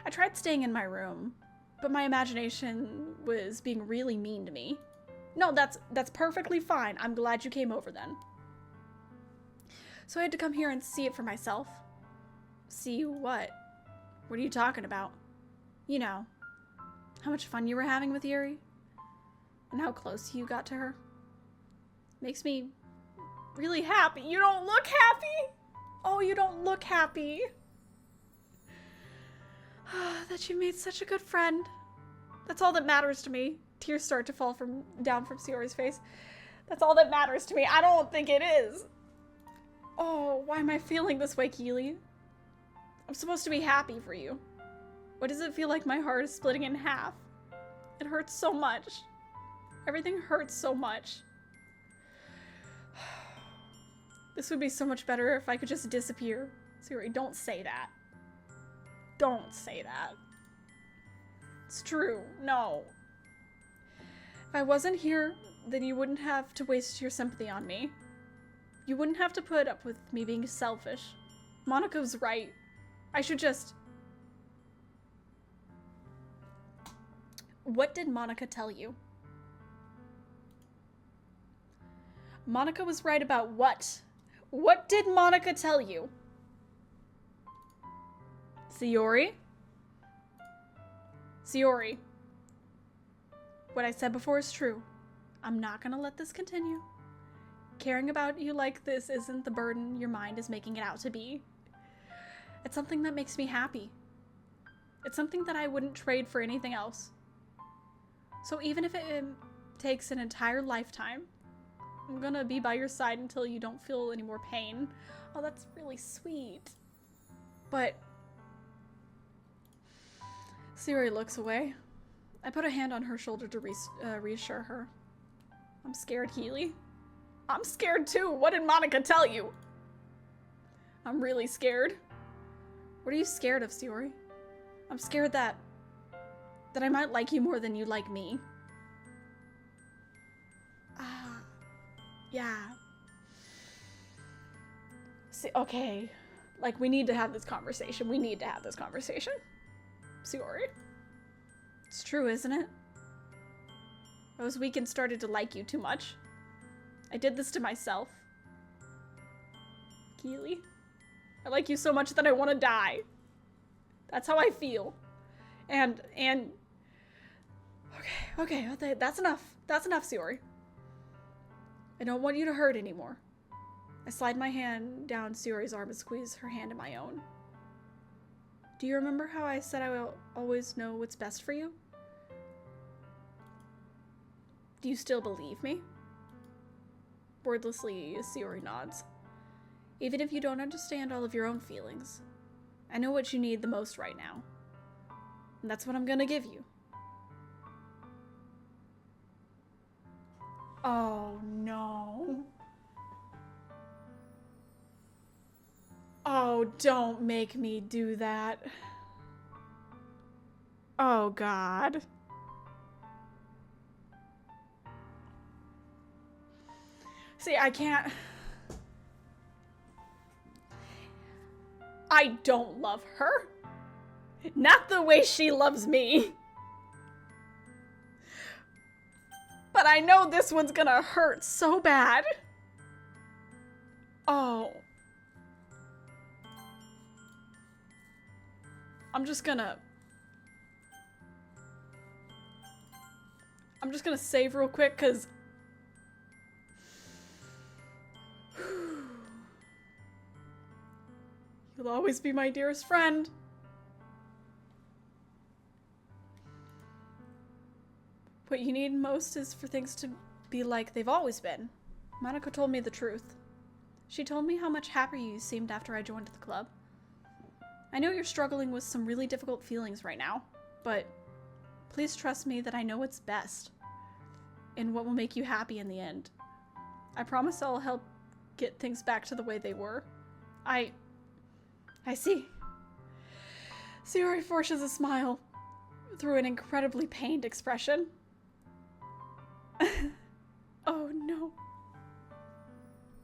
I tried staying in my room, but my imagination was being really mean to me. No, that's perfectly fine. I'm glad you came over then. So I had to come here and see it for myself. See what? What are you talking about? You know, how much fun you were having with Yuri? And how close you got to her? Makes me really happy. You don't look happy? Oh, you don't look happy. That you made such a good friend. That's all that matters to me. Tears start to fall down from Sayori's face. That's all that matters to me. I don't think it is. Oh, why am I feeling this way, Keely? I'm supposed to be happy for you. Why does it feel like my heart is splitting in half? It hurts so much. Everything hurts so much. This would be so much better if I could just disappear. Sayori, don't say that. Don't say that. It's true. No. If I wasn't here, then you wouldn't have to waste your sympathy on me. You wouldn't have to put up with me being selfish. Moniko's right. I should just... What did Monika tell you? Monika was right about what? What did Monika tell you? Sayori? Sayori. What I said before is true. I'm not gonna let this continue. Caring about you like this isn't the burden your mind is making it out to be. It's something that makes me happy. It's something that I wouldn't trade for anything else. So even if it takes an entire lifetime, I'm gonna be by your side until you don't feel any more pain. Oh, that's really sweet. But... Sayori looks away. I put a hand on her shoulder to reassure her. I'm scared, Keely. I'm scared too. What did Monika tell you? I'm really scared. What are you scared of, Sayori? I'm scared that I might like you more than you like me. Yeah. See, okay. Like, we need to have this conversation. We need to have this conversation. Sayori. It's true, isn't it? I was weak and started to like you too much. I did this to myself. Keely, I like you so much that I want to die. That's how I feel. And okay, that's enough. That's enough, Sayori. I don't want you to hurt anymore. I slide my hand down Sayori's arm and squeeze her hand in my own. Do you remember how I said I will always know what's best for you? Do you still believe me? Wordlessly, Sayori nods. Even if you don't understand all of your own feelings, I know what you need the most right now. And that's what I'm gonna give you. Oh no. Oh, don't make me do that. Oh God. See, I can't. I don't love her. Not the way she loves me. But I know this one's gonna hurt so bad. Oh. I'm just gonna save real quick, because you'll always be my dearest friend. What you need most is for things to be like they've always been. Monica told me the truth. She told me how much happier you seemed after I joined the club. I know you're struggling with some really difficult feelings right now, but please trust me that I know what's best and what will make you happy in the end. I promise I'll help get things back to the way they were. I see. Sayori forces a smile through an incredibly pained expression. Oh no.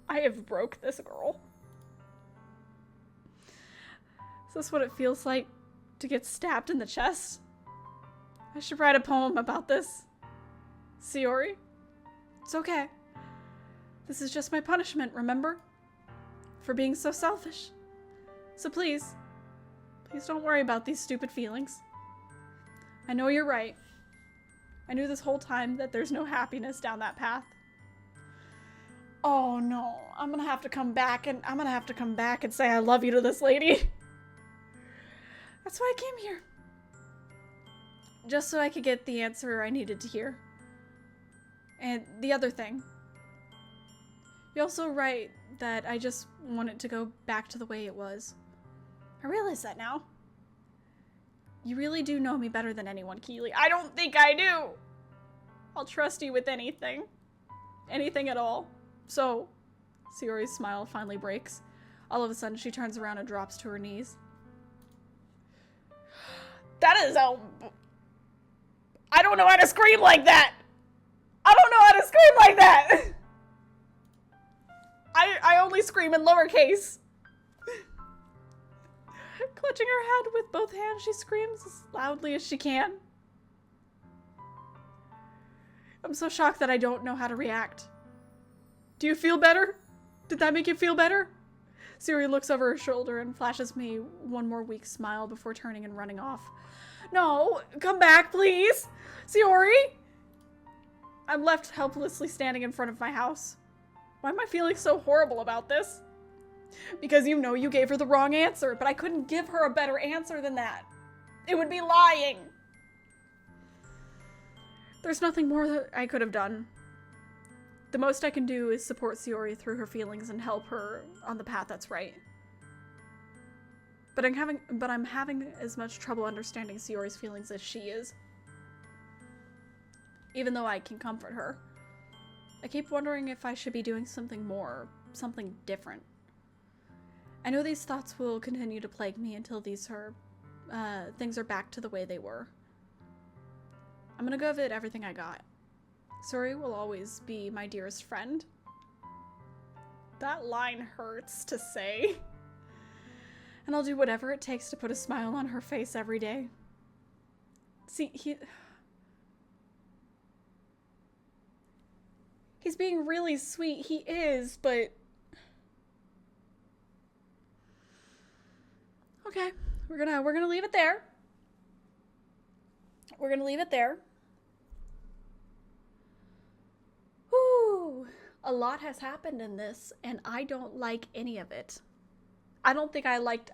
I have broke this girl. Is this what it feels like to get stabbed in the chest? I should write a poem about this. Sayori? It's okay. This is just my punishment, remember? For being so selfish. So please don't worry about these stupid feelings. I know you're right. I knew this whole time that there's no happiness down that path. Oh no, I'm gonna have to come back and say I love you to this lady. That's why I came here. Just so I could get the answer I needed to hear. And the other thing. You're also right that I just want it to go back to the way it was. I realize that now. You really do know me better than anyone, Keely. I don't think I do. I'll trust you with anything. Anything at all. So, Sayori's smile finally breaks. All of a sudden, she turns around and drops to her knees. That is a... I don't know how to scream like that! I don't know how to scream like that! I only scream in lowercase. Clutching her head with both hands, she screams as loudly as she can. I'm so shocked that I don't know how to react. Do you feel better? Did that make you feel better? Sayori looks over her shoulder and flashes me one more weak smile before turning and running off. No, come back, please! Sayori! I'm left helplessly standing in front of my house. Why am I feeling so horrible about this? Because you know you gave her the wrong answer, but I couldn't give her a better answer than that. It would be lying. There's nothing more that I could have done. The most I can do is support Sayori through her feelings and help her on the path that's right. But I'm having as much trouble understanding Sayori's feelings as she is. Even though I can comfort her. I keep wondering if I should be doing something more, something different. I know these thoughts will continue to plague me until things are back to the way they were. I'm gonna give it everything I got. Sayori will always be my dearest friend. That line hurts to say. And I'll do whatever it takes to put a smile on her face every day. See, He's being really sweet. He is, but... Okay. We're gonna leave it there. We're gonna leave it there. Whew. A lot has happened in this, and I don't like any of it. I don't think I liked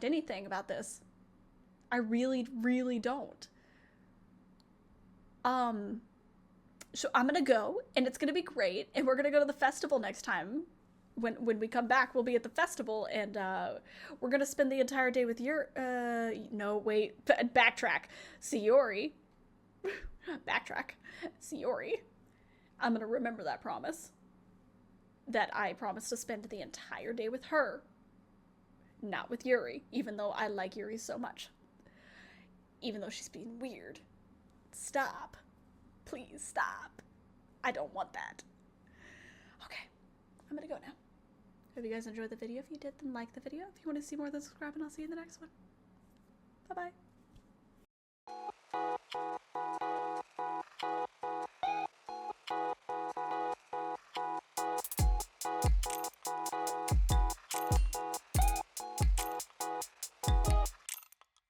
anything about this. I really, really don't. So I'm gonna go, and it's gonna be great, and we're gonna go to the festival next time. When we come back, we'll be at the festival, and we're gonna spend the entire day with no, wait, backtrack. Sayori. Backtrack. Sayori. I'm gonna remember that promise. That I promised to spend the entire day with her. Not with Yuri, even though I like Yuri so much. Even though she's being weird. Stop. Please stop. I don't want that. Okay, I'm gonna go now. Hope you guys enjoyed the video. If you did, then like the video. If you want to see more, then subscribe, and I'll see you in the next one. Bye-bye.